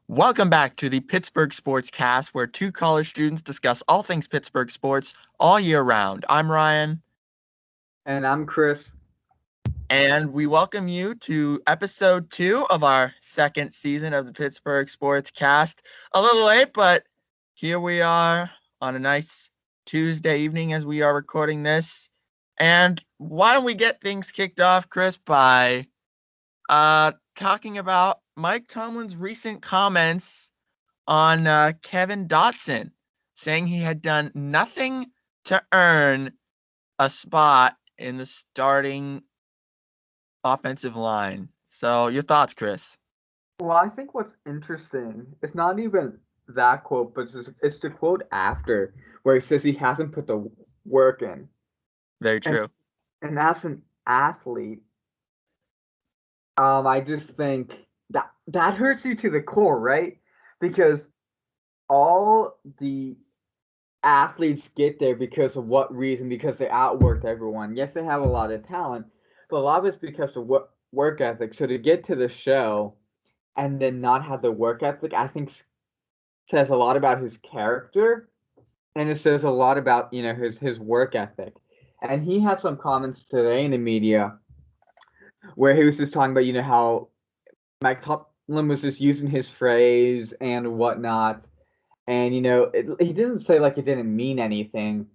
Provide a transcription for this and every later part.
Welcome back to the Pittsburgh Sports Cast, where two college students discuss all things Pittsburgh sports all year round. I'm Ryan, And I'm Chris. and we welcome you to episode 2 of our second season of the Pittsburgh Sports Cast. A little late, but here we are on a nice Tuesday evening as we are recording this. And why don't we get things kicked off, Chris, by talking about Mike Tomlin's recent comments on Kevin Dotson, saying he had done nothing to earn a spot in the starting offensive line. So, your thoughts, Chris? Well, I think what's interesting, it's not even that quote, but it's the quote after where he says he hasn't put the work in. Very And true. and as an athlete, I just think that hurts you to the core, right? Because all the athletes get there because of what reason? Because they outworked everyone. Yes, they have a lot of talent, but a lot of it's because of work ethic. So to get to the show and then not have the work ethic, I think says a lot about his character, and it says a lot about his work ethic. And he had some comments today in the media where he was just talking about how Mike Tomlin was just using his phrase and whatnot, and he didn't say like it didn't mean anything,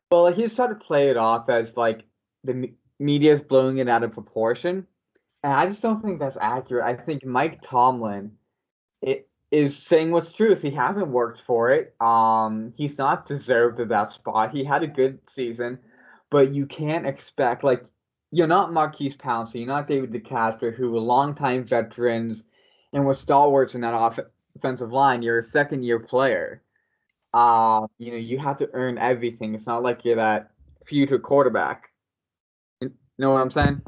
but like he just started to play it off as like the media is blowing it out of proportion, and I just don't think that's accurate. I think Mike Tomlin it is saying what's true. If he hasn't worked for it, he's not deserved of that spot. He had a good season, but you can't expect like you're not Marquise Pouncey, you're not David DeCastro, who were longtime veterans and were stalwarts in that offensive line. You're a second year player. You have to earn everything. It's not like you're that future quarterback. You know what I'm saying?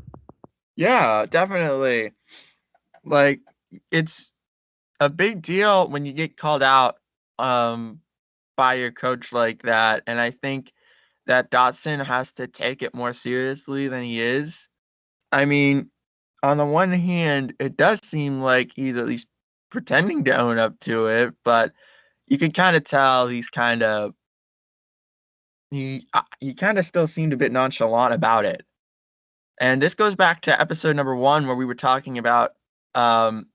Yeah, definitely. Like, it's a big deal when you get called out um, by your coach like that. And I think that Dotson has to take it more seriously than he is. I mean, on the one hand, it does seem like he's at least pretending to own up to it, but you can kind of tell he kind of still seemed a bit nonchalant about it. And this goes back to episode number 1 where we were talking about um,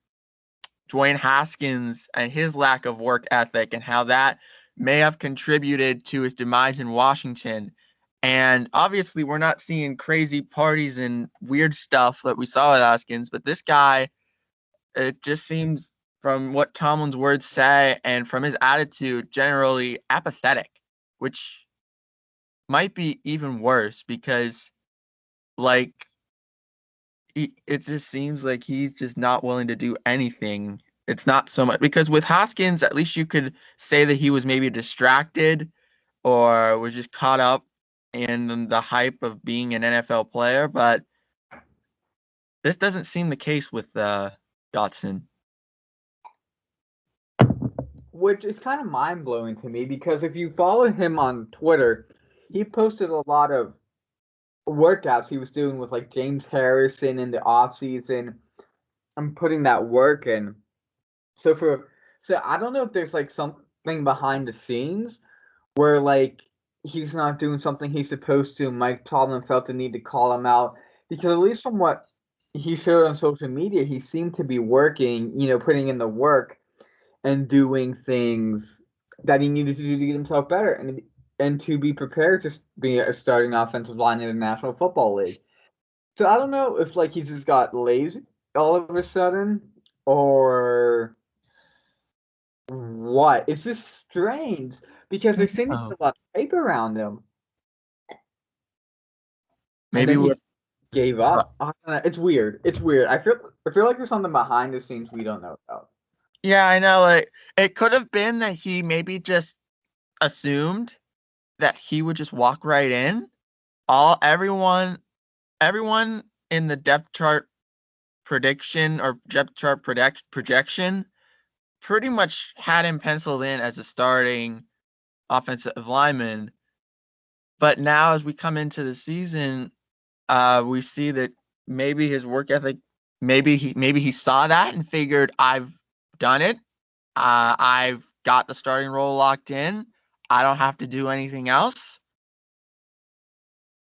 Dwayne Haskins and his lack of work ethic and how that may have contributed to his demise in Washington. And obviously, we're not seeing crazy parties and weird stuff that we saw with Haskins, but this guy, it just seems from what Tomlin's words say and from his attitude, generally apathetic, which might be even worse because, like, it just seems like he's just not willing to do anything. It's not so much because with Hoskins, at least you could say that he was maybe distracted or was just caught up in the hype of being an NFL player. But this doesn't seem the case with Dotson. Which is kind of mind blowing to me because if you follow him on Twitter, he posted a lot of workouts he was doing with like James Harrison in the off season. I'm putting that work in. So I don't know if there's like something behind the scenes where like he's not doing something he's supposed to. Mike Tomlin felt the need to call him out because at least from what he showed on social media, he seemed to be working, putting in the work and doing things that he needed to do to get himself better and to be prepared to be a starting offensive line in the National Football League. So I don't know if like he just got lazy all of a sudden or what. It's just strange because there seems to be Oh, a lot of hype around him, and maybe then he with gave up. It's weird. It's weird. I feel like there's something behind the scenes we don't know about. yeah, I know. Like it could have been that he maybe just assumed that he would just walk right in. All everyone in the depth chart prediction or depth chart projection pretty much had him penciled in as a starting offensive lineman. But now, as we come into the season, we see that maybe his work ethic, maybe he saw that and figured I've done it. I've got the starting role locked in. I don't have to do anything else.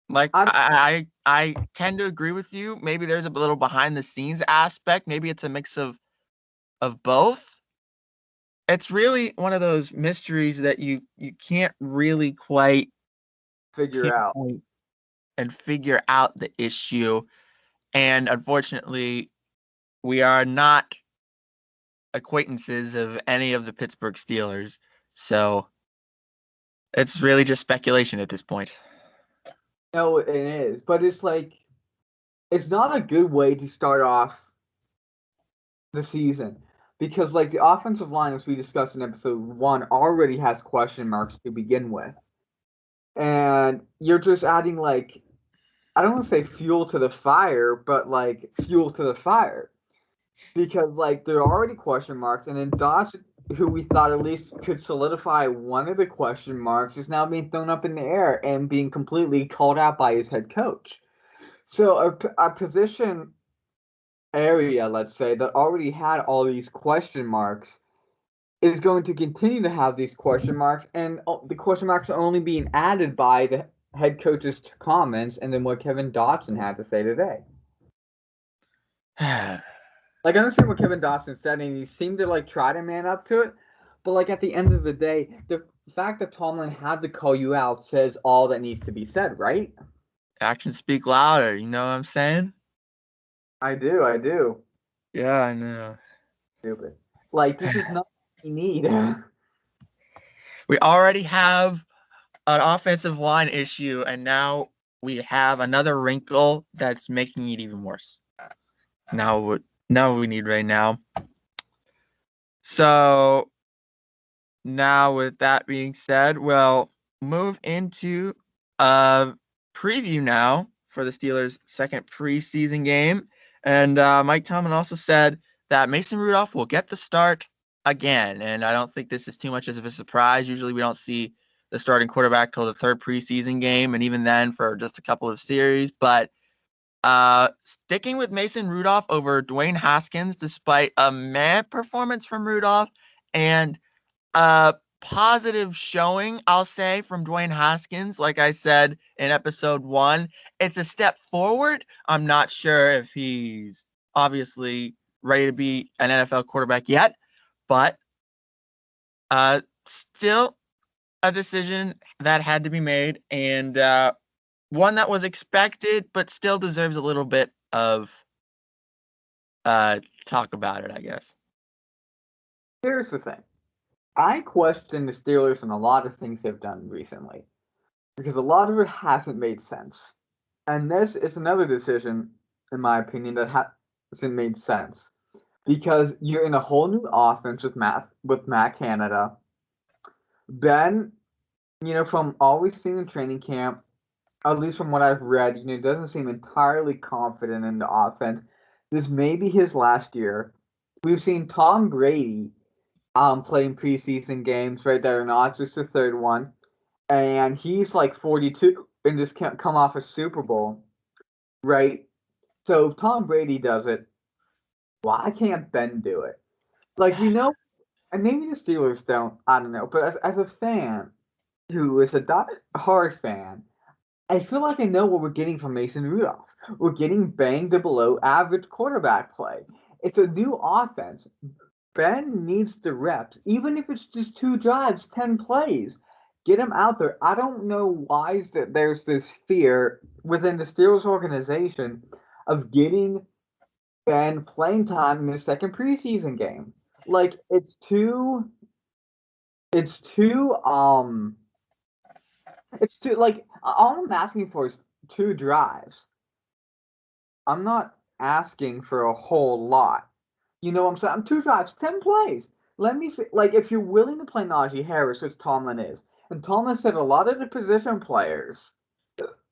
Like I tend to agree with you. Maybe there's a little behind the scenes aspect. Maybe it's a mix of both. It's really one of those mysteries that you can't really quite figure out. pinpoint and figure out the issue. And unfortunately, we are not acquaintances of any of the Pittsburgh Steelers. So it's really just speculation at this point. No, it is, but it's like it's not a good way to start off the season because like the offensive line, as we discussed in episode 1, already has question marks to begin with, and you're just adding like I don't want to say fuel to the fire, but like fuel to the fire because like there are already question marks, and then Dodge, who we thought at least could solidify one of the question marks, is now being thrown up in the air and being completely called out by his head coach. So a position area, let's say, that already had all these question marks is going to continue to have these question marks, and the question marks are only being added by the head coach's comments and then what Kevin Dotson had to say today. Like I understand what Kevin Dotson said, and he seemed to like try to man up to it, but like at the end of the day, the fact that Tomlin had to call you out says all that needs to be said, right? Actions speak louder. You know what I'm saying? I do, I do. Yeah, I know. Stupid. Like this is not what we need. We already have an offensive line issue, and now we have another wrinkle that's making it even worse. Now, what we need right now. So now, with that being said, we'll move into a preview now for the Steelers' second preseason game. And Mike Tomlin also said that Mason Rudolph will get the start again. And I don't think this is too much of a surprise. Usually we don't see the starting quarterback till the third preseason game, and even then for just a couple of series. But sticking with Mason Rudolph over Dwayne Haskins, despite a meh performance from Rudolph and positive showing, I'll say, from Dwayne Haskins. Like I said in episode 1, it's a step forward. I'm not sure if he's obviously ready to be an NFL quarterback yet, but still a decision that had to be made, and one that was expected, but still deserves a little bit of talk about it, I guess. Here's the thing. I question the Steelers and a lot of things they've done recently because a lot of it hasn't made sense. And this is another decision, in my opinion, that hasn't made sense because you're in a whole new offense with Matt Canada. Ben, from all we've seen in training camp, at least from what I've read, doesn't seem entirely confident in the offense. This may be his last year. We've seen Tom Brady playing preseason games, right? That are not just the third one, and he's like 42 and just can't come off a Super Bowl, right? So if Tom Brady does it, why can't Ben do it? Like we know, and maybe the Steelers don't. I don't know, but as a fan who is a hard fan, I feel like I know what we're getting from Mason Rudolph. We're getting banged to below average quarterback play. It's a new offense. Ben needs the reps, even if it's just 2 drives, 10 plays. Get him out there. I don't know why there's this fear within the Steelers organization of getting Ben playing time in the second preseason game. Like it's too like all I'm asking for is 2 drives. I'm not asking for a whole lot. You know what I'm saying? I'm 2 drives, 10 plays. Let me see. Like, if you're willing to play Najee Harris, which Tomlin is, and Tomlin said a lot of the position players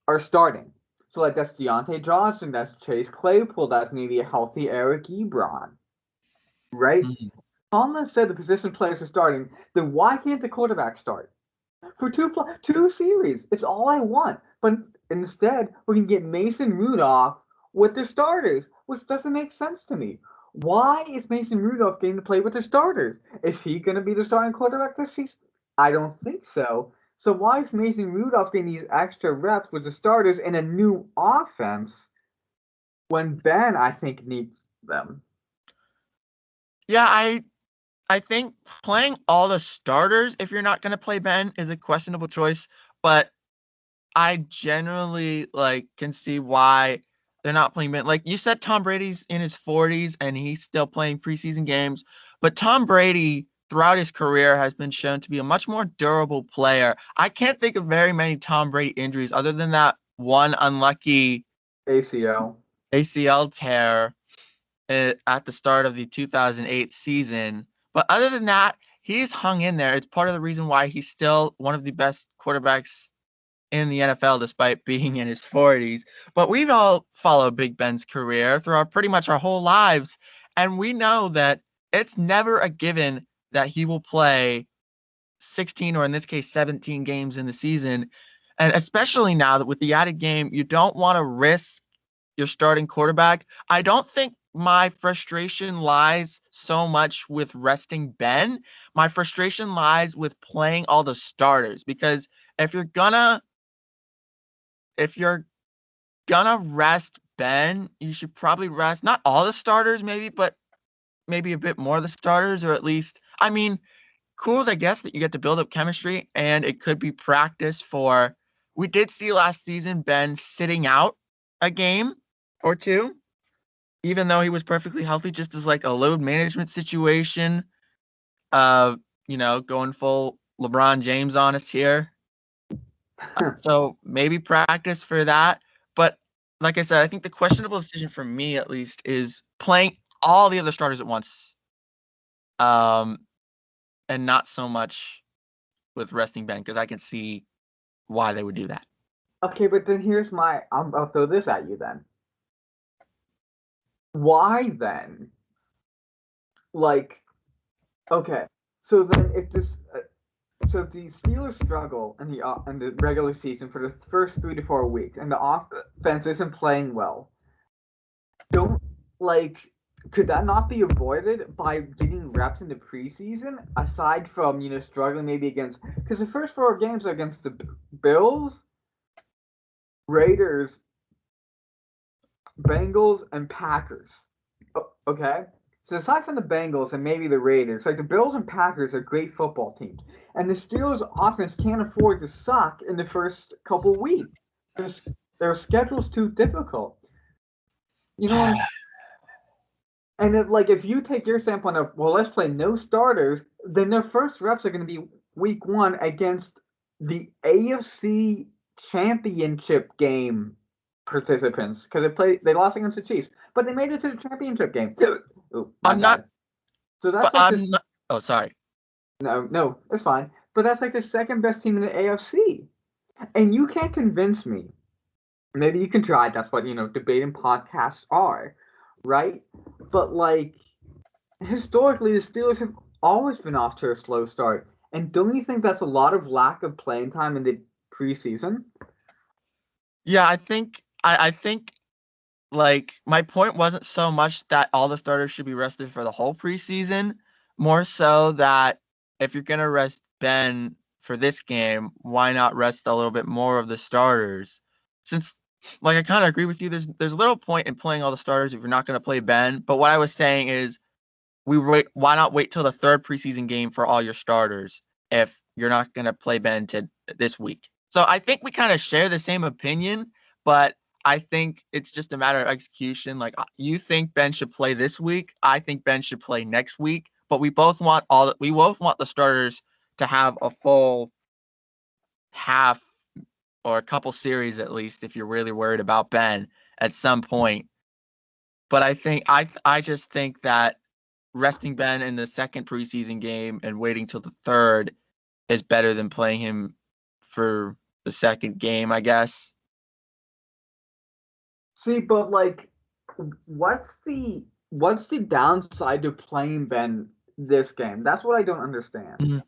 are starting. So, like, that's Deontay Johnson, that's Chase Claypool, that's maybe a healthy Eric Ebron, right? Mm. Tomlin said the position players are starting. Then why can't the quarterback start? For two series, it's all I want. But instead, we can get Mason Rudolph with the starters, which doesn't make sense to me. Why is Mason Rudolph getting to play with the starters? Is he going to be the starting quarterback this season? I don't think so. So why is Mason Rudolph getting these extra reps with the starters in a new offense when Ben, I think, needs them? Yeah, I think playing all the starters if you're not going to play Ben is a questionable choice, but I generally can see why they're not playing Ben. Like you said, Tom Brady's in his 40s and he's still playing preseason games, but Tom Brady throughout his career has been shown to be a much more durable player. I can't think of very many Tom Brady injuries other than that one unlucky ACL. ACL tear at the start of the 2008 season. But other than that, he's hung in there. It's part of the reason why he's still one of the best quarterbacks in the NFL despite being in his 40s. But we've all followed Big Ben's career throughout pretty much our whole lives. And we know that it's never a given that he will play 16 or in this case 17 games in the season. And especially now that with the added game, you don't want to risk your starting quarterback. I don't think my frustration lies so much with resting Ben. My frustration lies with playing all the starters because if you're gonna if you're gonna rest Ben, you should probably rest not all the starters, maybe, but maybe a bit more of the starters, or at least, I mean, cool, I guess, that you get to build up chemistry and it could be practice for. We did see last season Ben sitting out a game or two, even though he was perfectly healthy, just as like a load management situation. Uh, going full LeBron James on us here. So maybe practice for that. But like I said, I think the questionable decision for me at least is playing all the other starters at once. Um, and not so much with resting Ben, because I can see why they would do that. Okay, but then here's I'll throw this at you then. Why then? Like, okay, so then if this, so if the Steelers struggle in the regular season for the first 3 to 4 weeks, and the offense isn't playing well, don't like could that not be avoided by getting reps in the preseason? Aside from struggling maybe against because the first 4 games are against the Bills, Raiders, Bengals, and Packers. Okay, so aside from the Bengals and maybe the Raiders, like the Bills and Packers are great football teams, and the Steelers' offense can't afford to suck in the first couple weeks. Their schedule's too difficult. You know what I'm And if you take your standpoint of well, let's play no starters, then their first reps are going to be week 1 against the AFC Championship game participants because they lost against the Chiefs, but they made it to the championship game. Oh, my I'm not, bad. So but that's like I'm this. not. Oh, sorry. No, it's fine. But that's like the second best team in the AFC, and you can't convince me. Maybe you can try. That's what debating podcasts are, right? But historically, the Steelers have always been off to a slow start. And don't you think that's a lot of lack of playing time in the preseason? Yeah, I think my point wasn't so much that all the starters should be rested for the whole preseason, more so that if you're gonna rest Ben for this game, why not rest a little bit more of the starters? Since I kind of agree with you, there's little point in playing all the starters if you're not gonna play Ben. But what I was saying is why not wait till the third preseason game for all your starters if you're not gonna play Ben to this week? So I think we kind of share the same opinion, but I think it's just a matter of execution. Like you think Ben should play this week, I think Ben should play next week, but we both want the starters to have a full half or a couple series at least if you're really worried about Ben at some point. But I just think that resting Ben in the second preseason game and waiting till the third is better than playing him for the second game, I guess. See, but what's the downside to playing Ben this game? That's what I don't understand. Mhm.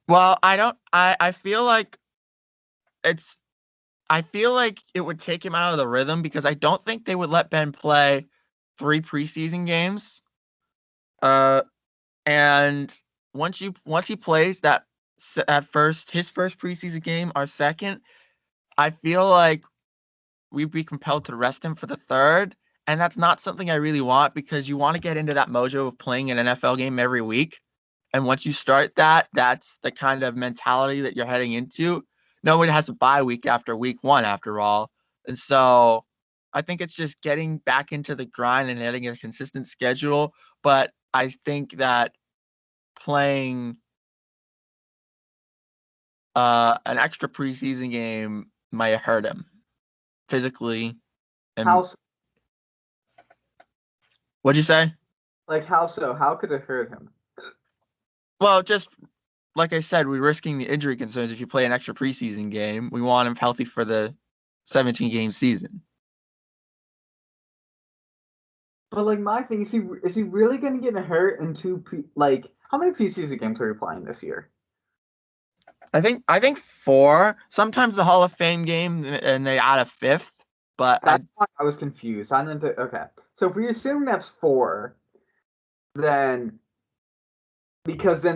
Well, I don't I feel like it's I feel like it would take him out of the rhythm because I don't think they would let Ben play 3 preseason games. And once he plays his first preseason game, our second, I feel like we'd be compelled to rest him for the third, and that's not something I really want because you want to get into that mojo of playing an NFL game every week. And once you start that, that's the kind of mentality that you're heading into. Nobody has a bye week after week 1, after all. And so I think it's just getting back into the grind and getting a consistent schedule. But I think that playing an extra preseason game might hurt him physically. And How what'd you say? like how so? How could it hurt him? Well, just like I said, we're risking the injury concerns if you play an extra preseason game. We want him healthy for the 17-game season. But like my thing is he really gonna get hurt in how many preseason games are we playing this year? I think 4. Sometimes the Hall of Fame game and they add a 5th, but That's why I was confused. I didn't okay. So if we assume that's 4, then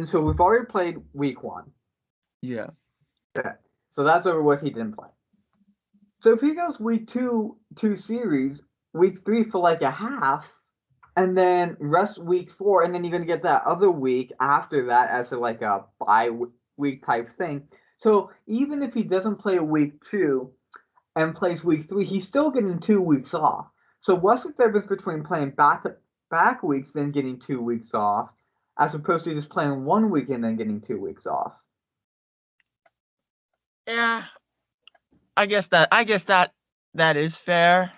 so we've already played week 1. yeah. Okay. So that's over with. He didn't play. So if he goes week 2 series, week 3 for like a half, and then rest week 4, and then you're gonna get that other week after that as a bye week type thing. So even if he doesn't play week 2 and plays week 3, he's still getting 2 weeks off. So what's the difference between playing back weeks then getting 2 weeks off, as opposed to just playing 1 week and then getting 2 weeks off? Yeah. I guess that is fair.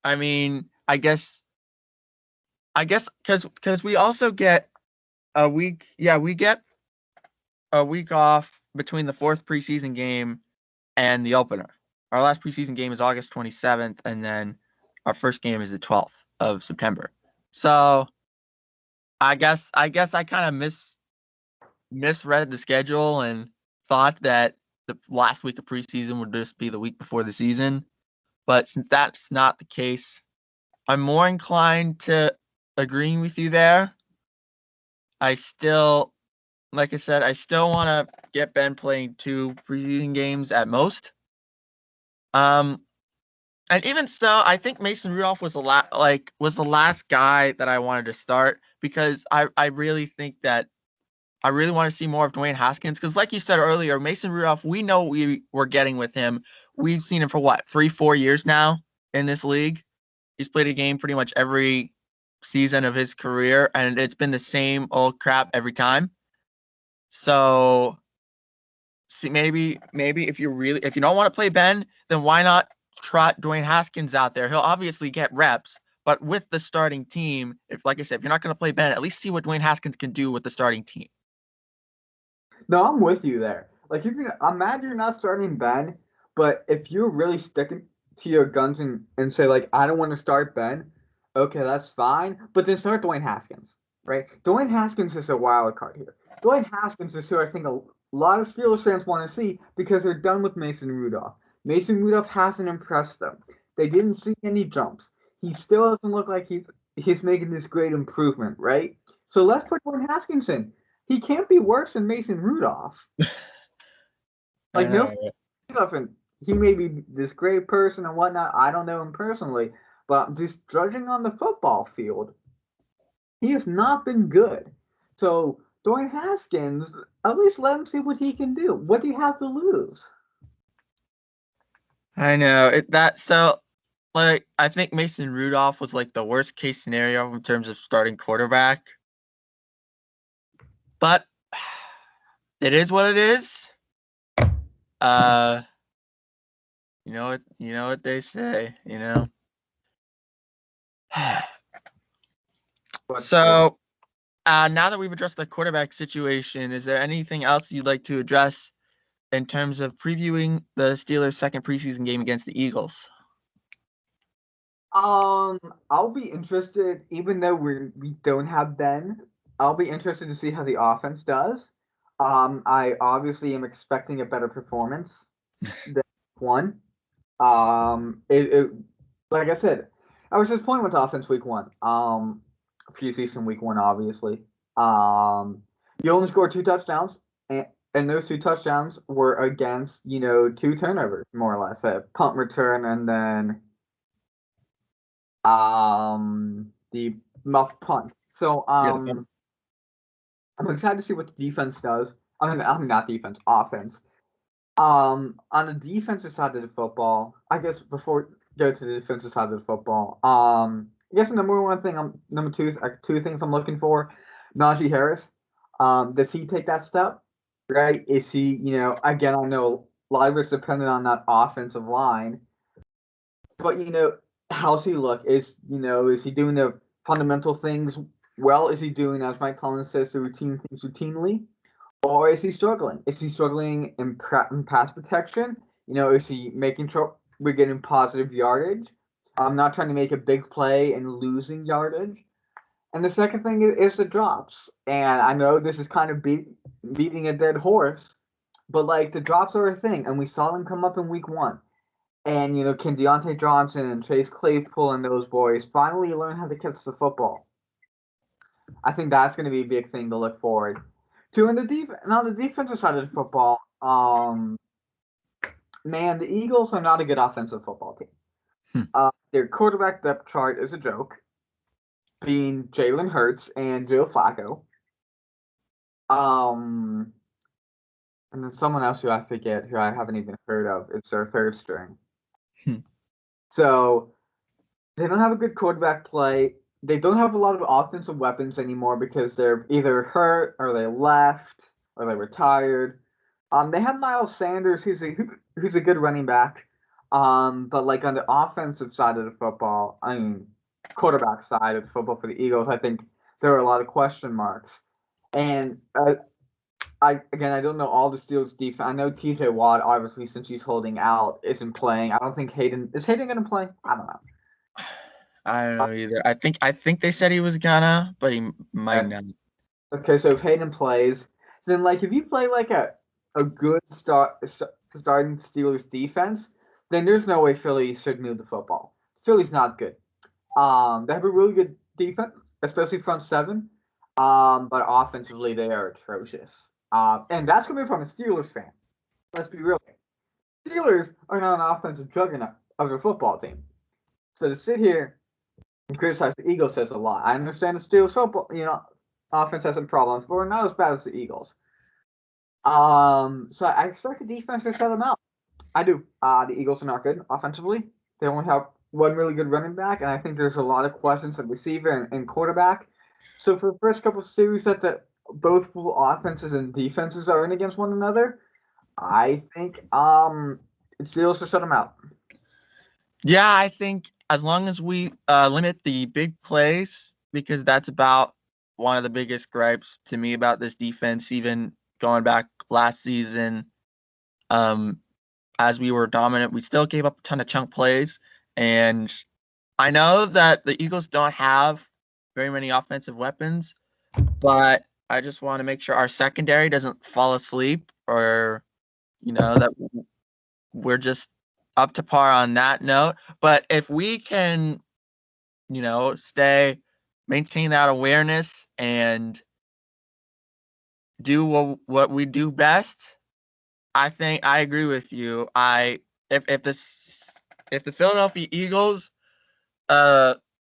I mean, I guess because we also get a week. Yeah, we get a week off between the 4th preseason game and the opener. Our last preseason game is August 27th, and then our first game is the 12th of September. So I guess I kind of misread the schedule and thought that the last week of preseason would just be the week before the season. But since that's not the case, I'm more inclined to agreeing with you there. I still, like I said, I still want to get Ben playing 2 preseason games at most. Um, and even so, I think Mason Rudolph was the last guy that I wanted to start because I really think that I really want to see more of Dwayne Haskins because, like you said earlier, Mason Rudolph, we know what we were getting with him. We've seen him for what, 3-4 years now in this league. He's played a game pretty much every season of his career, and it's been the same old crap every time. So, see, maybe if you don't want to play Ben, then why not trot Dwayne Haskins out there? He'll obviously get reps, but with the starting team, like I said, if you're not going to play Ben, at least see what Dwayne Haskins can do with the starting team. No, I'm with you there. Like I'm mad you're not starting Ben, but if you're really sticking to your guns and say like I don't want to start Ben, okay, that's fine. But then start Dwayne Haskins, right? Dwayne Haskins is a wild card here. Dwayne Haskins is who I think a lot of Steelers fans want to see because they're done with Mason Rudolph. Mason Rudolph hasn't impressed them. They didn't see any jumps. He still doesn't look like he's making this great improvement, right? So let's put Dwayne Haskins in. He can't be worse than Mason Rudolph. I Like no know. stuff, and he may be this great person and whatnot. I don't know him personally, but just judging on the football field, he has not been good. So Dwayne Haskins, at least let him see what he can do. What do you have to lose? I know like I think Mason Rudolph was like the worst case scenario in terms of starting quarterback. But it is what it is. Uh you know what they say. What's the So now that we've addressed the quarterback situation, is there anything else you'd like to address in terms of previewing the Steelers' second preseason game against the Eagles? I'll be interested, even though we don't have Ben. I'll be interested to see how the offense does. I obviously am expecting a better performance than one. It like I said, I was disappointed with offense week one. Preseason week one, obviously. You only scored 2 touchdowns, and those 2 touchdowns were against, 2 turnovers, more or less, a punt return and then the muff punt. So Yeah, I'm excited to see what the defense does. I mean not defense, offense. On the defensive side of the football, I guess before go to the defensive side of the football, I guess the number two things I'm looking for, Najee Harris. Does he take that step? Right? Is he, again, I know a lot of it's dependent on that offensive line, but how's he look? Is he doing the fundamental things well? Is he doing, as Mike Collins says, the routine things routinely? Or is he struggling? Is he struggling in pass protection? Is he making sure we're getting positive yardage? I'm not trying to make a big play and losing yardage. And the second thing is the drops. And I know this is kind of beating a dead horse, but like the drops are a thing, and we saw them come up in week one. And can Deontay Johnson and Chase Claypool and those boys finally learn how to catch the football? I think that's going to be a big thing to look forward to. And on the defensive side of the football, man, the Eagles are not a good offensive football team. Hmm. Their quarterback depth chart is a joke, being Jalen Hurts and Joe Flacco. Um, and then someone else who I forget, who I haven't even heard of. It's their third string. Hmm. So they don't have a good quarterback play. They don't have a lot of offensive weapons anymore because they're either hurt or they left or they retired. They have Miles Sanders, who's a good running back. But like on the offensive side of the football, I mean, quarterback side of the football for the Eagles, I think there are a lot of question marks. And I don't know all the Steelers defense. I know T.J. Watt, obviously, since he's holding out, isn't playing. I don't think Hayden is Hayden going to play. I don't know. I don't know either. I think they said he was gonna, but he might Okay. not. Okay, so if Hayden plays, then like if you play like a good starting Steelers defense, then there's no way Philly should move the football. Philly's not good. They have a really good defense, especially front seven. But offensively they are atrocious. And that's coming from a Steelers fan. Let's be real. Steelers are not an offensive juggernaut of a football team. So to sit here and criticize the Eagles says a lot. I understand the Steelers football, offense has some problems, but we're not as bad as the Eagles. So I expect the defense to shut them out. I do. The Eagles are not good offensively. They only have one really good running back, and I think there's a lot of questions at receiver and quarterback. So for the first couple of series that both full offenses and defenses are in against one another, I think it's Steelers to shut them out. Yeah, I think as long as we limit the big plays, because that's about one of the biggest gripes to me about this defense, even going back last season, as we were dominant, we still gave up a ton of chunk plays. And I know that the Eagles don't have very many offensive weapons, but I just want to make sure our secondary doesn't fall asleep or, that we're just up to par on that note. But if we can, maintain that awareness and do what we do best, I think I agree with you. If the Philadelphia Eagles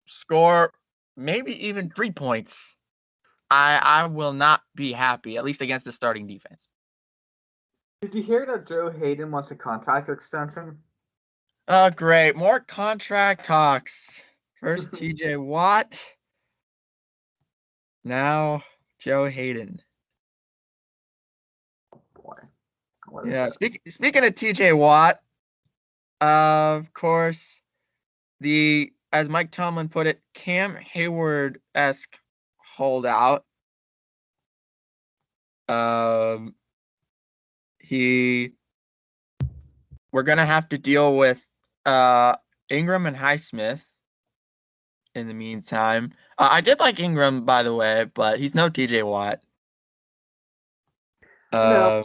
score maybe even 3 points, I will not be happy, at least against the starting defense. Did you hear that Joe Hayden wants a contract extension? Oh, great. More contract talks. First TJ Watt. Now Joe Hayden. Boy, Yeah. Speaking of TJ Watt, of course, as Mike Tomlin put it, Cam Hayward-esque holdout. He We're gonna have to deal with Ingram and Highsmith in the meantime. I did like Ingram, by the way, but he's no TJ Watt. I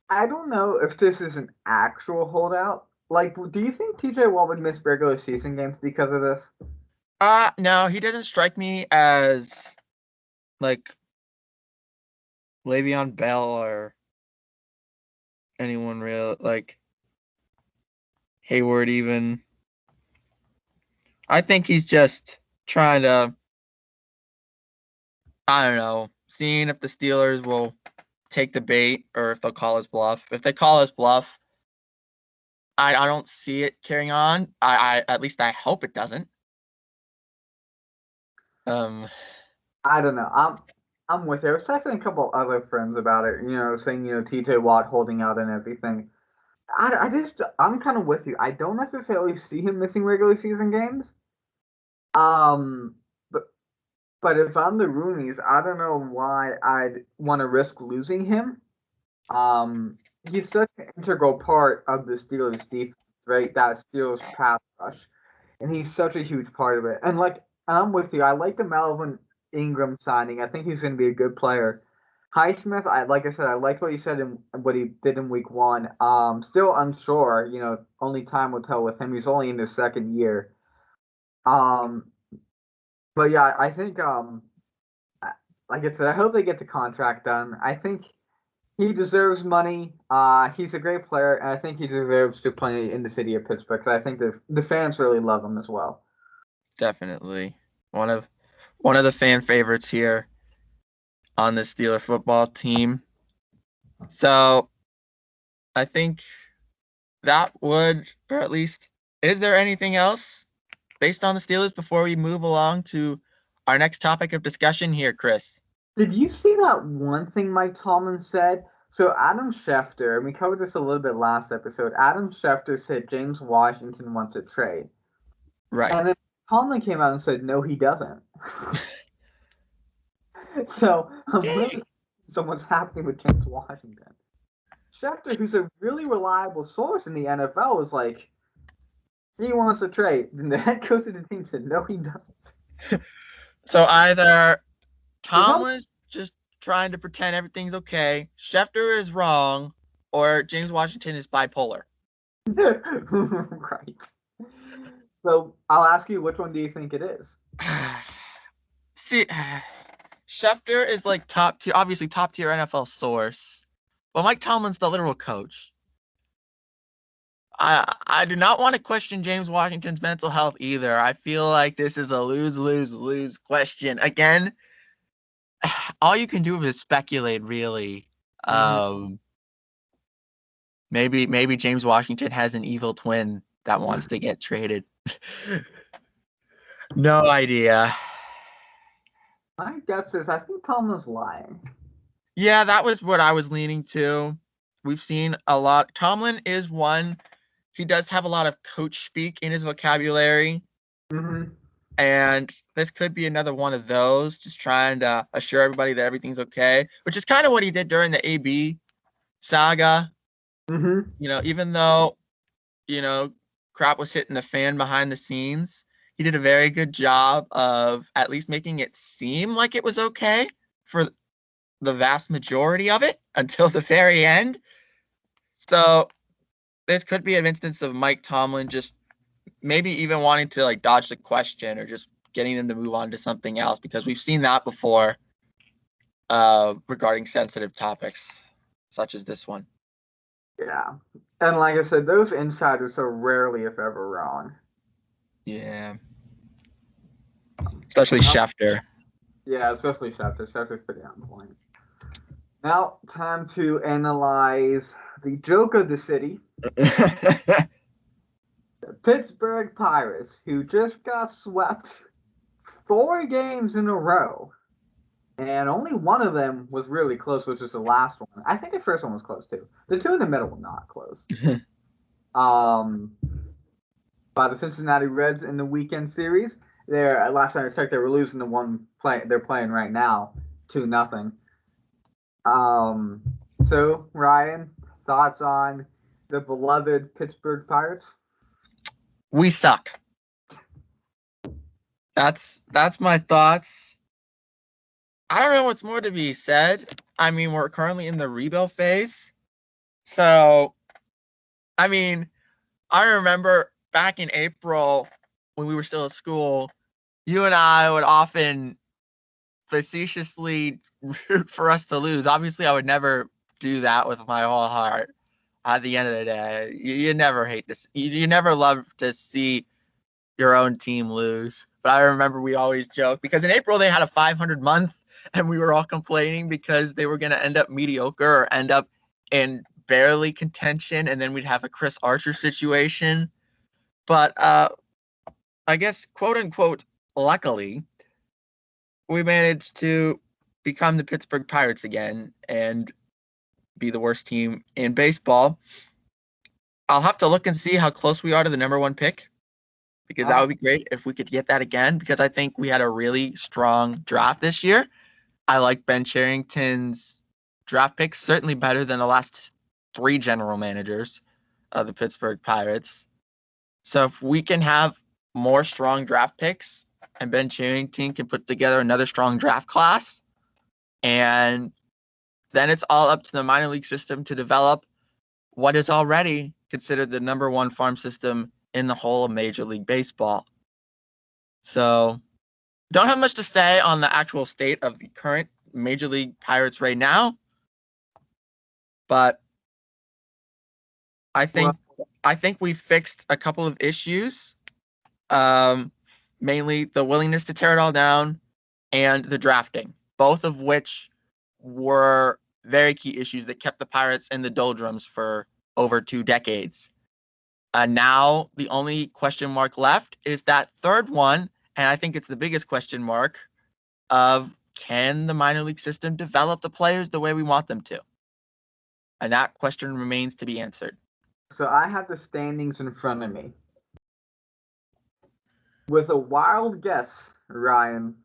don't know if this is an actual holdout. Like, do you think TJ Watt would miss regular season games because of this? No, he doesn't strike me as like Le'Veon Bell or anyone real like Hayward even. I think he's just trying to, I don't know, seeing if the Steelers will take the bait or if they'll call his bluff. If they call his bluff, I don't see it carrying on. I at least I hope it doesn't. Um, I don't know. I'm with you. I was talking to a couple other friends about it. Saying TJ Watt holding out and everything. I'm kind of with you. I don't necessarily see him missing regular season games. Um, but if I'm the Roonies, I don't know why I'd want to risk losing him. He's such an integral part of the Steelers defense, right? That Steelers pass rush, and he's such a huge part of it. And I'm with you. I like the Melvin Ingram signing. I think he's going to be a good player. Highsmith, like I said, I like what he said and what he did in week one. Still unsure. Only time will tell with him. He's only in his second year. Um, but yeah, I think like I said, I hope they get the contract done. I think he deserves money. He's a great player, and I think he deserves to play in the city of Pittsburgh. Because I think the fans really love him as well. definitely one of the fan favorites here on the Steeler football team. So I think that would, or at least, is there anything else based on the Steelers before we move along to our next topic of discussion here, Chris? Did you see that one thing Mike Tomlin said? So Adam Schefter, and we covered this a little bit last episode. Adam Schefter said James Washington wants a trade, Right. and then Tomlin came out and said no, he doesn't. So I'm really Yay. so what's happening with James Washington. Schefter, who's a really reliable source in the NFL, was like, he wants a trade. And the head coach of the team said, no, he doesn't. So either Well, Tomlin's just trying to pretend everything's okay, Schefter is wrong, or James Washington is bipolar. right. So I'll ask you, which one do you think it is? See, Schefter is like top tier, obviously top tier NFL source, but Mike Tomlin's the literal coach. I do not want to question James Washington's mental health either. I feel like this is a lose lose lose question. Again, all you can do is speculate, really. Mm-hmm. Maybe James Washington has an evil twin that wants to get traded. No idea. My guess is I think Tomlin's lying. Yeah, that was what I was leaning to. We've seen a lot. Tomlin is one. He does have a lot of coach speak in his vocabulary. Mm-hmm. And this could be another one of those, just trying to assure everybody that everything's okay, which is kind of what he did during the AB saga. Mm-hmm. Even though, you know, crap was hitting the fan behind the scenes, he did a very good job of at least making it seem like it was okay for the vast majority of it until the very end. So this could be an instance of Mike Tomlin just maybe even wanting to like dodge the question or just getting them to move on to something else, because we've seen that before regarding sensitive topics such as this one. Yeah. And like I said, those insiders are rarely, if ever, wrong. Yeah. Especially Schefter. Yeah, especially Schefter. Schefter's pretty on point. Now, time to analyze the joke of the city, the Pittsburgh Pirates, who just got swept 4 games in a row. And only one of them was really close, which was the last one. I think the first one was close too. The two in the middle were not close. Um, by the Cincinnati Reds in the weekend series, they're last time I checked, they were losing the one play they're playing right now, 2-0. So Ryan, thoughts on the beloved Pittsburgh Pirates? We suck. That's my thoughts. I don't know what's more to be said. I mean, we're currently in the rebuild phase. So, I mean, I remember back in April when we were still at school, you and I would often facetiously root for us to lose. Obviously, I would never do that with my whole heart. At the end of the day, you never hate this. You never love to see your own team lose. But I remember we always joke because in April they had a 500 month, and we were all complaining because they were going to end up mediocre or end up in barely contention, and then we'd have a Chris Archer situation. But I guess, quote unquote, luckily, we managed to become the Pittsburgh Pirates again and be the worst team in baseball. I'll have to look and see how close we are to the number one pick because that would be great if we could get that again because I think we had a really strong draft this year. I like Ben Cherington's draft picks, certainly better than the last three general managers of the Pittsburgh Pirates. So if we can have more strong draft picks and Ben Cherington can put together another strong draft class, and then it's all up to the minor league system to develop what is already considered the number one farm system in the whole of Major League Baseball. So don't have much to say on the actual state of the current Major League Pirates right now, but I think we fixed a couple of issues, mainly the willingness to tear it all down and the drafting, both of which were very key issues that kept the Pirates in the doldrums for over 2 decades. Now the only question mark left is that third one, and I think it's the biggest question mark of can the minor league system develop the players the way we want them to? And that question remains to be answered. So I have the standings in front of me. With a wild guess, Ryan,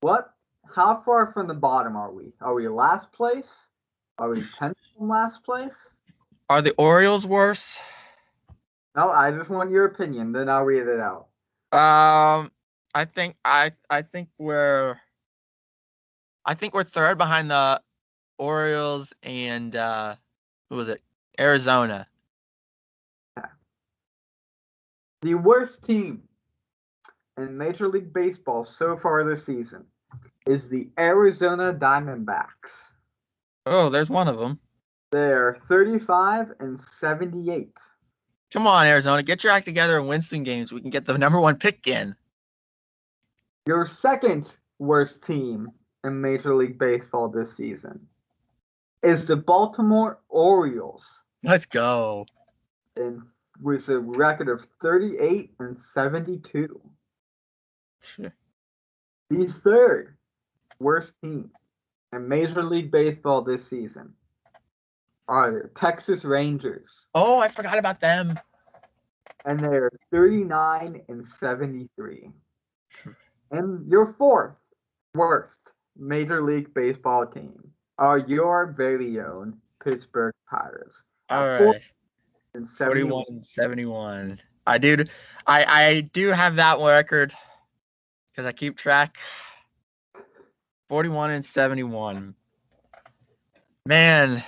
how far from the bottom are we? Are we last place? Are we 10th from last place? Are the Orioles worse? No, I just want your opinion, then I'll read it out. I think we're third behind the Orioles and who was it? Arizona. The worst team in Major League Baseball so far this season is the Arizona Diamondbacks. Oh, there's one of them. They're 35-78. Come on, Arizona, get your act together and win some games. We can get the number one pick in. Your second worst team in Major League Baseball this season is the Baltimore Orioles. Let's go. And with a record of 38-72. Sure. The third worst team in Major League Baseball this season are the Texas Rangers. Oh, I forgot about them. And they're 39-73. And your fourth worst Major League Baseball team are your very own Pittsburgh Pirates. All right. 41-71. I do have that record because I keep track. 41-71. Man.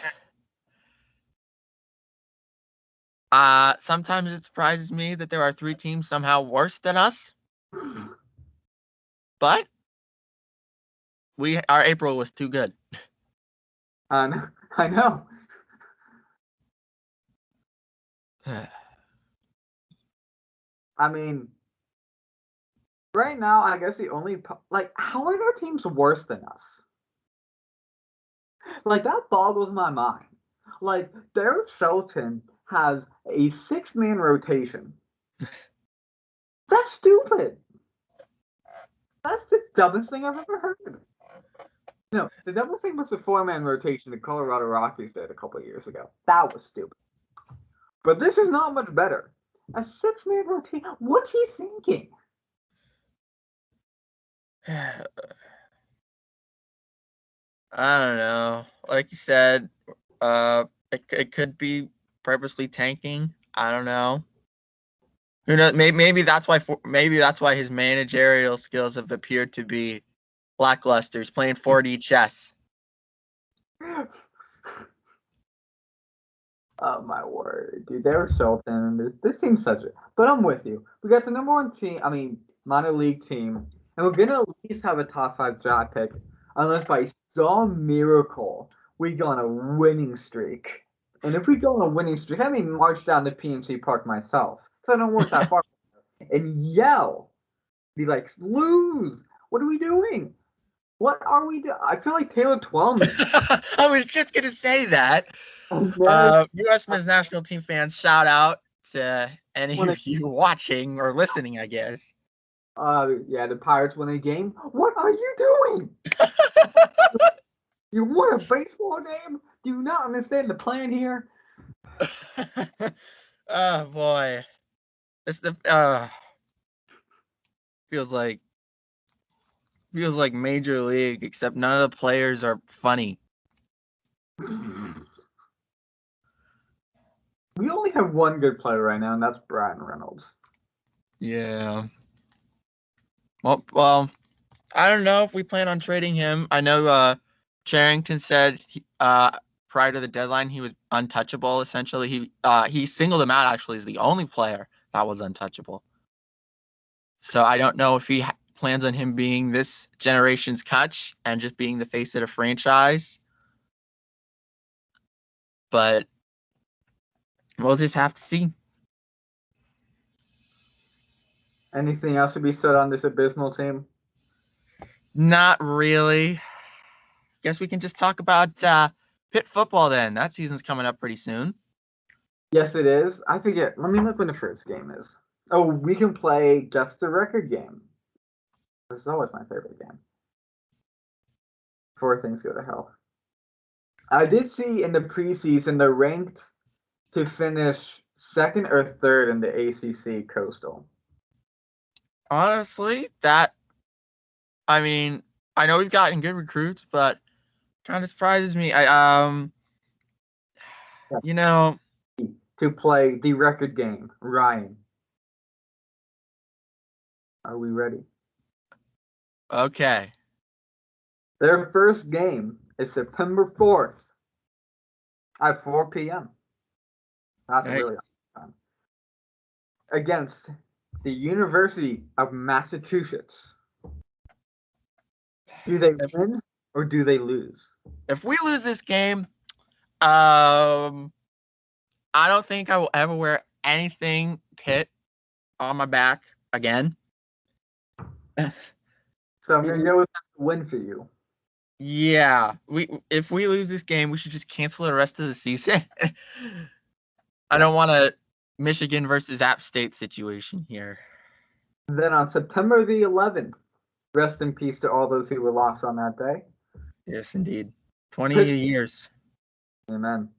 Sometimes it surprises me that there are 3 teams somehow worse than us. But our April was too good. I know. I mean, right now, I guess the only how are their teams worse than us? Like that boggles my mind. Like Derek Shelton has a 6-man rotation. That's stupid. That's the dumbest thing I've ever heard. No, the dumbest thing was the 4-man rotation the Colorado Rockies did a couple of years ago. That was stupid. But this is not much better. A 6-man rotation. What's he thinking? I don't know. Like you said, it could be purposely tanking. I don't know. Who knows? Maybe that's why his managerial skills have appeared to be lackluster. He's playing 4D chess. Oh my word, dude! Derek Shelton. This team's such a. But I'm with you. We got the number one team. I mean, minor league team, and we're gonna at least have a top 5 draft pick, unless by some miracle we go on a winning streak. And if we go on a winning streak, I mean march down to PNC Park myself, because I don't work that far, and yell, be like, lose! What are we doing? What are we doing? I feel like Taylor Twellman. I was just gonna say that. U.S. men's national team fans, shout out to any When of you watching or listening, I guess. yeah, the Pirates win a game. What are you doing? You won a baseball game? Do you not understand the plan here? Oh boy, it's the feels like major league, except none of the players are funny. We only have one good player right now, and that's Brian Reynolds. Yeah. Well, I don't know if we plan on trading him. I know Charrington said prior to the deadline he was untouchable. Essentially, he singled him out actually as the only player that was untouchable. So I don't know if he plans on him being this generation's catch and just being the face of the franchise. But we'll just have to see. Anything else to be said on this abysmal team? Not really. Guess we can just talk about Pitt football then. That season's coming up pretty soon. Yes, it is. I forget. Let me look when the first game is. Oh, we can play Guess the Record game. This is always my favorite game. Before things go to hell. I did see in the preseason they're ranked to finish second or third in the ACC Coastal. Honestly, I mean, I know we've gotten good recruits, but kind of surprises me. You know, to play the record game. Ryan, are we ready? okay. Their first game is September 4th at 4 p.m. That's Nice. really awesome. Against the University of Massachusetts. Do they win or do they lose? If we lose this game, I don't think I will ever wear anything Pitt on my back again. So I'm gonna go with that win for you. Yeah, if we lose this game, we should just cancel the rest of the season. I don't want a Michigan versus App State situation here. Then on September the 11th, rest in peace to all those who were lost on that day. Yes, indeed. 20 Pittsburgh. years. Amen.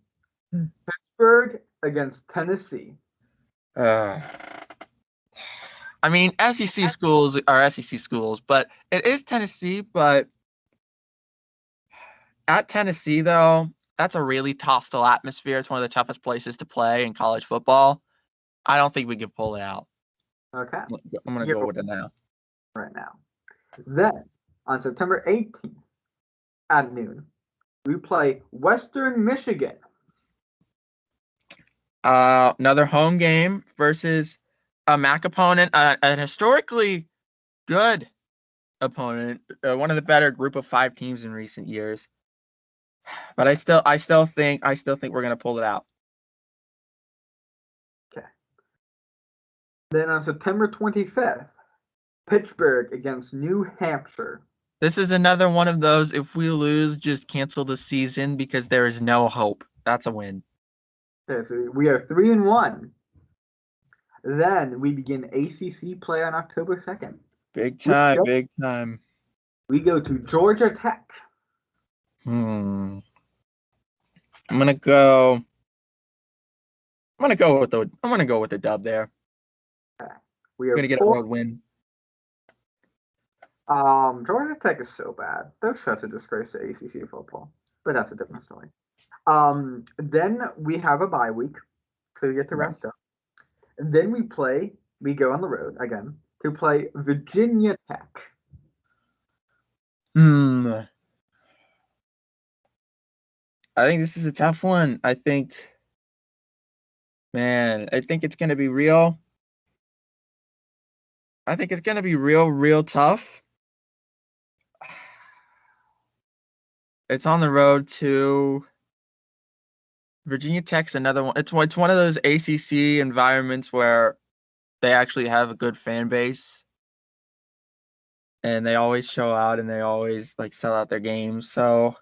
Pittsburgh against Tennessee. I mean, SEC schools are SEC schools, but it is Tennessee. But at Tennessee, though, that's a really hostile atmosphere. It's one of the toughest places to play in college football. I don't think we can pull it out. Okay. I'm going to go with it now. Right now. Then, on September 18th at noon, we play Western Michigan. Another home game versus a MAC opponent, an historically good opponent, one of the better group of 5 teams in recent years. But I still think we're gonna pull it out. Okay. Then on September 25th, Pittsburgh against New Hampshire. This is another one of those. If we lose, just cancel the season because there is no hope. That's a win. Okay, so we are 3-1. Then we begin ACC play on October 2nd. Big time, big time. We go to Georgia Tech. I'm gonna go with the dub there. Okay. We are gonna get a road win. Georgia Tech is so bad. They're such a disgrace to ACC football, but that's a different story. Then we have a bye week, so we get to rest up. And then we go on the road again to play Virginia Tech. I think this is a tough one. I think it's gonna be real. I think it's gonna be real tough. It's on the road to Virginia Tech's another one. It's one of those ACC environments where they actually have a good fan base and they always show out and they always like sell out their games. So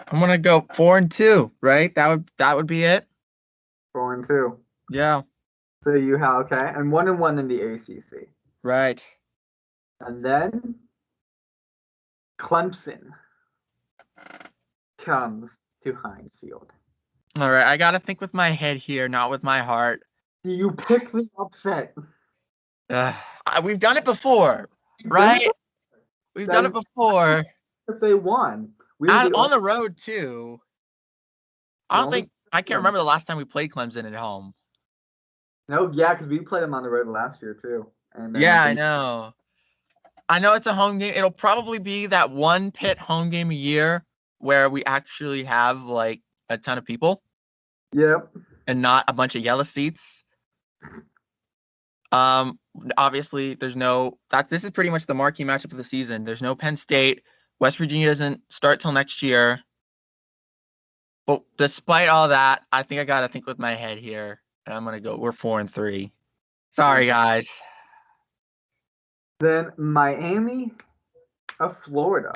I'm gonna go 4-2, right? That would be it. 4-2. Yeah, So you have okay, and 1-1 in the ACC, right. and then Clemson comes to Heinz Field. All right, I gotta think with my head here, not with my heart. Do you pick the upset? Uh, we've done it before, You've done it right? We've done it then before. if they won. We were Out the on only, the road too. I the don't only think I can't them. remember the last time we played Clemson at home. No, yeah, because we played them on the road last year too, and then Yeah, it I didn't. know. I know it's a home game. It'll probably be that one Pitt home game a year where we actually have like a ton of people Yep. and not a bunch of yellow seats. Um, Obviously, there's no that. This is pretty much the marquee matchup of the season. There's no Penn State. West Virginia doesn't start till next year. But despite all that, I think I gotta think with my head here, and I'm gonna go. We're 4-3. Sorry, guys. Then Miami of Florida.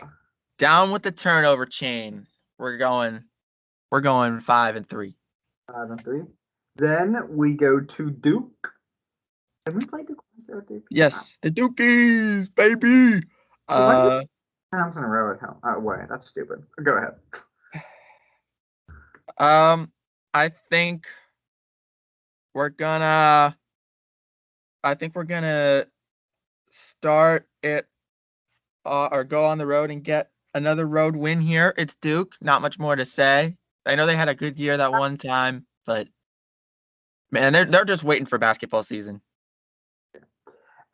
Down with the turnover chain. We're going. We're going 5-3. 5-3. Then we go to Duke. Have we played Duke? Duke? Yes, the Dukies, baby. Why did Uh, times in a row at home? Wait, that's stupid. Go ahead. um, I think we're gonna. I think we're gonna start it or go on the road and get another road win here. It's Duke. Not much more to say. I know they had a good year that one time, but man, they're just waiting for basketball season.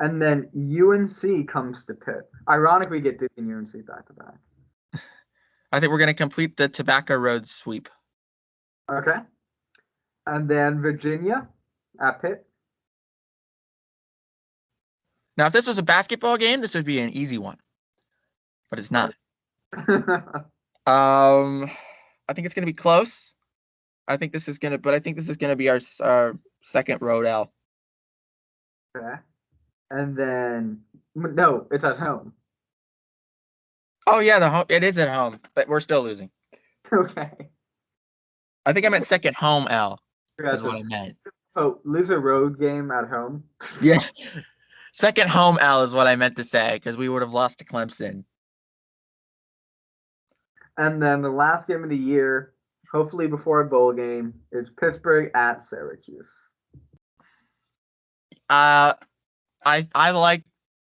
And then UNC comes to Pitt. Ironically, we get Duke and UNC back to back. I think we're gonna complete the Tobacco Road sweep. Okay. And then Virginia at Pitt. Now, if this was a basketball game, this would be an easy one, but it's not. I think it's gonna be close. I think this is gonna be our second road L. Okay. And then no, it's at home. Oh yeah, it is at home, but we're still losing. Okay. I think I meant second home L is what Gotcha. I meant. Oh, lose a road game at home. Yeah, second home L is what I meant to say because we would have lost to Clemson. And then the last game of the year, hopefully before a bowl game, is Pittsburgh at Syracuse. Uh, I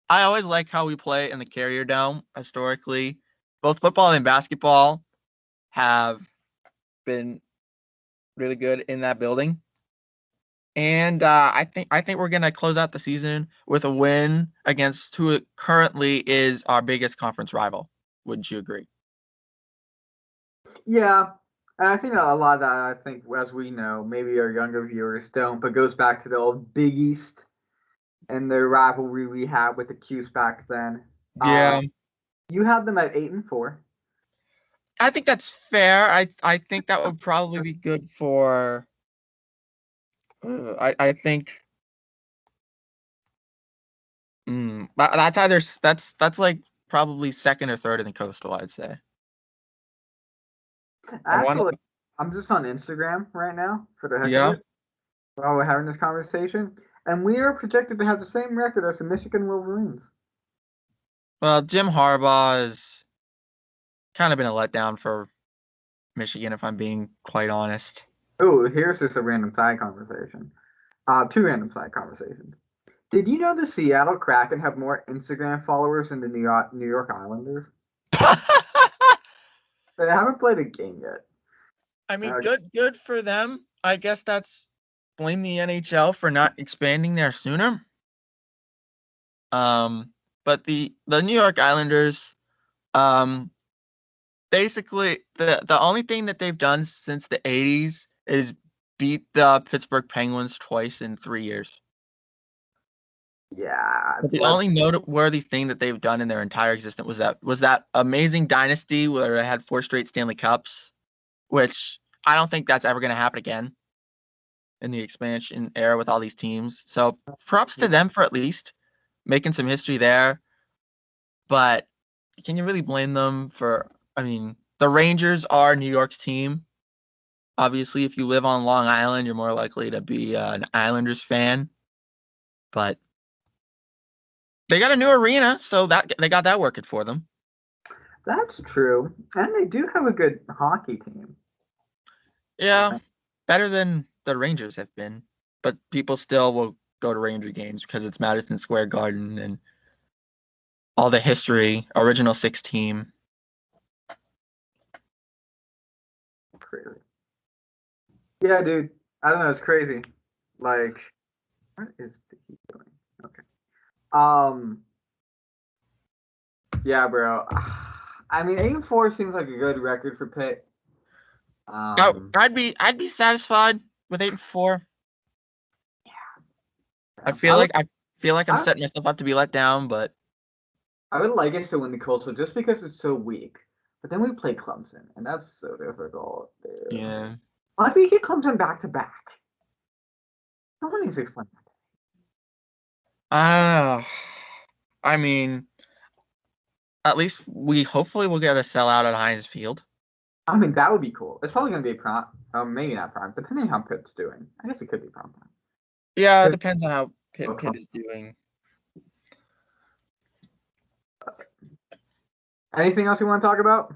always like how we play in the Carrier Dome historically. Both football and basketball have been really good in that building. And I think we're gonna close out the season with a win against who currently is our biggest conference rival. Wouldn't you agree? Yeah, and I think a lot of that, I think, as we know, maybe our younger viewers don't, but goes back to the old Big East and the rivalry we had with the Cuse back then. Yeah, You had them at 8-4. I think that's fair. I think that would probably be good for. I think. That's either that's like probably second or third in the Coastal. I'd say. I want Actually, to. I'm just on Instagram right now for the heck of Yeah. it while we're having this conversation, and we are projected to have the same record as the Michigan Wolverines. Well, Jim Harbaugh has kind of been a letdown for Michigan, if I'm being quite honest. Oh, here's just a random side conversation. Two random side conversations. Did you know the Seattle Kraken have more Instagram followers than the New York Islanders? They haven't played a game yet. I mean, Uh, good for them. I guess that's blame the NHL for not expanding there sooner. But the New York Islanders, um, basically the only thing that they've done since the '80s is beat the Pittsburgh Penguins twice in 3 years. Yeah. But the only noteworthy thing that they've done in their entire existence was that amazing dynasty where they had 4 straight Stanley Cups, which I don't think that's ever going to happen again in the expansion era with all these teams. So props to them for at least making some history there. But can you really blame them for? I mean, the Rangers are New York's team. Obviously, if you live on Long Island, you're more likely to be an Islanders fan. But they got a new arena, so that they got that working for them. That's true. And they do have a good hockey team. Yeah, better than the Rangers have been. But people still will go to Ranger games because it's Madison Square Garden and all the history, original 6 team. Crazy. Yeah, dude. I don't know. It's crazy. Like, what is he doing? Okay. Yeah, bro. I mean, 8-4 seems like a good record for Pitt. I'd be satisfied with 8-4. I I feel would, like I feel like I'm I, setting myself up to be let down, but I would like us to win the Coastal just because it's so weak. But then we play Clemson, and that's so difficult, dude. yeah. Why do we get Clemson back to back? No one needs to explain that. Uh, I mean, at least we hopefully will get a sellout at Heinz Field. I mean, that would be cool. It's probably going to be a prime, maybe not prime, depending on how Pitt's doing. I guess it could be prime time. Yeah, it depends on how Pitt, Okay. Pitt is doing. Anything else you want to talk about?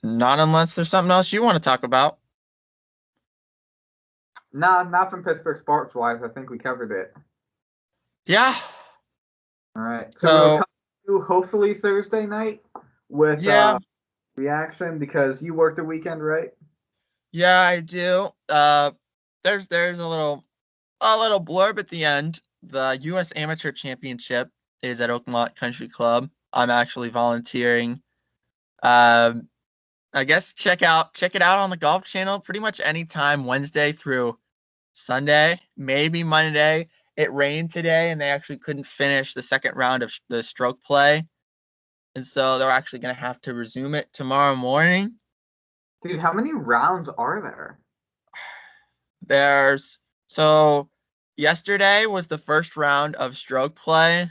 Not unless there's something else you want to talk about. Nah, not from Pittsburgh sports wise. I think we covered it. Yeah. All right. So we'll So come to hopefully Thursday night with yeah, reaction because you worked the weekend, right? yeah, I do. There's a little blurb at the end. The U.S. Amateur Championship is at Oakmont Country Club. I'm actually volunteering. Um, I guess check it out on the Golf Channel pretty much anytime Wednesday through Sunday, maybe Monday. It rained today and they actually couldn't finish the second round of the stroke play. And so they're actually going to have to resume it tomorrow morning. Dude, how many rounds are there? There's so yesterday was the first round of stroke play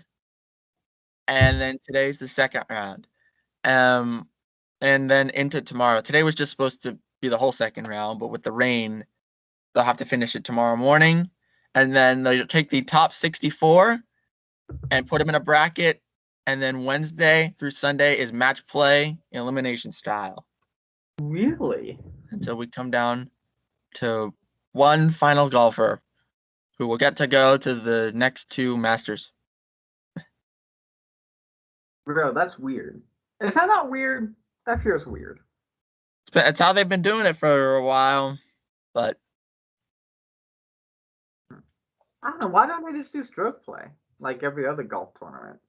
and then today's the second round. Um and then into tomorrow. Today was just supposed to be the whole second round, but with the rain, they'll have to finish it tomorrow morning. And then they'll take the top 64 and put them in a bracket. And then Wednesday through Sunday is match play elimination style Really? until we come down to one final golfer who will get to go to the next 2 Masters. Bro, that's weird. Is that not weird? That feels weird. It's how they've been doing it for a while, but I don't know. Why don't they just do stroke play like every other golf tournament?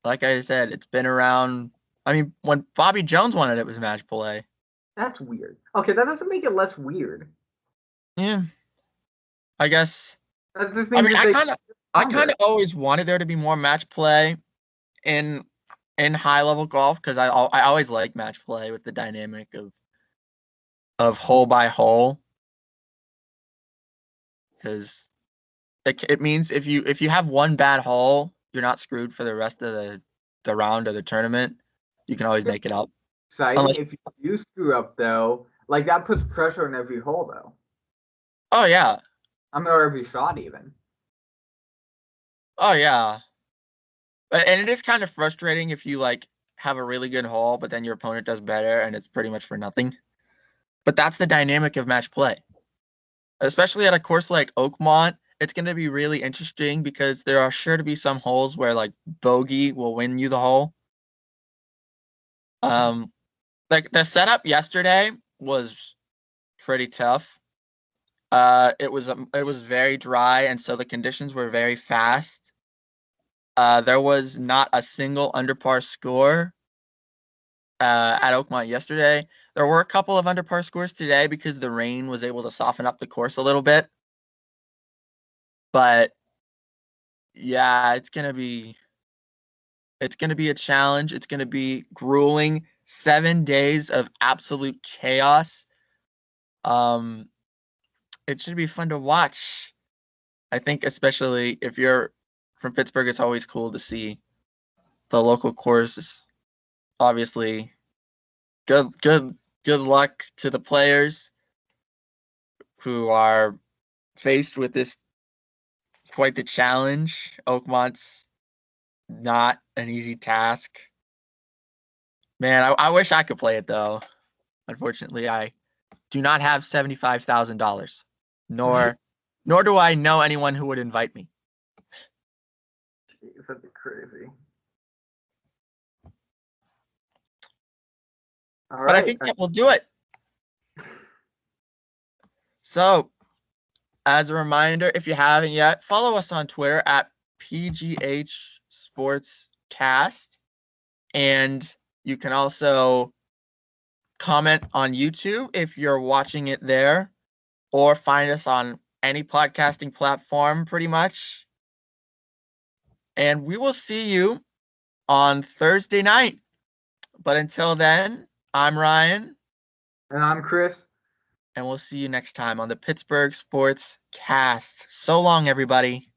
like I said, it's been around. I mean, when Bobby Jones won it, it was match play. That's weird. Okay, that doesn't make it less weird. Yeah, I guess. That just I means mean, that I they kind of, I kind of always wanted there to be more match play in high level golf because I always like match play with the dynamic of hole by hole because it means if you have one bad hole, you're not screwed for the rest of the round of the tournament. You can always make it up. exciting. Unless, If you do screw up though, like that puts pressure on every hole though. oh yeah, I mean, or every shot even. oh yeah, and it is kind of frustrating if you like have a really good hole, but then your opponent does better, and it's pretty much for nothing. But that's the dynamic of match play, especially at a course like Oakmont. It's going to be really interesting because there are sure to be some holes where like bogey will win you the hole. Um, like the setup yesterday was pretty tough. It was very dry, and so the conditions were very fast. There was not a single under par score at Oakmont yesterday. There were a couple of under par scores today because the rain was able to soften up the course a little bit. But Yeah, it's gonna be a challenge. It's gonna be grueling. 7 days of absolute chaos. Um, it should be fun to watch. I think especially if you're from Pittsburgh, it's always cool to see the local courses. Obviously, good luck to the players who are faced with this quite the challenge. Oakmont's not an easy task. Man, I wish I could play it though. Unfortunately, I do not have $75,000, nor do I know anyone who would invite me. Jeez, that'd be crazy. All But I right. think that will do it. So, as a reminder, if you haven't yet, follow us on Twitter at PGH Sportscast. And you can also comment on YouTube if you're watching it there, or find us on any podcasting platform pretty much. And we will see you on Thursday night. But until then, I'm Ryan. And I'm Chris. And we'll see you next time on the Pittsburgh Sports Cast. So long, everybody.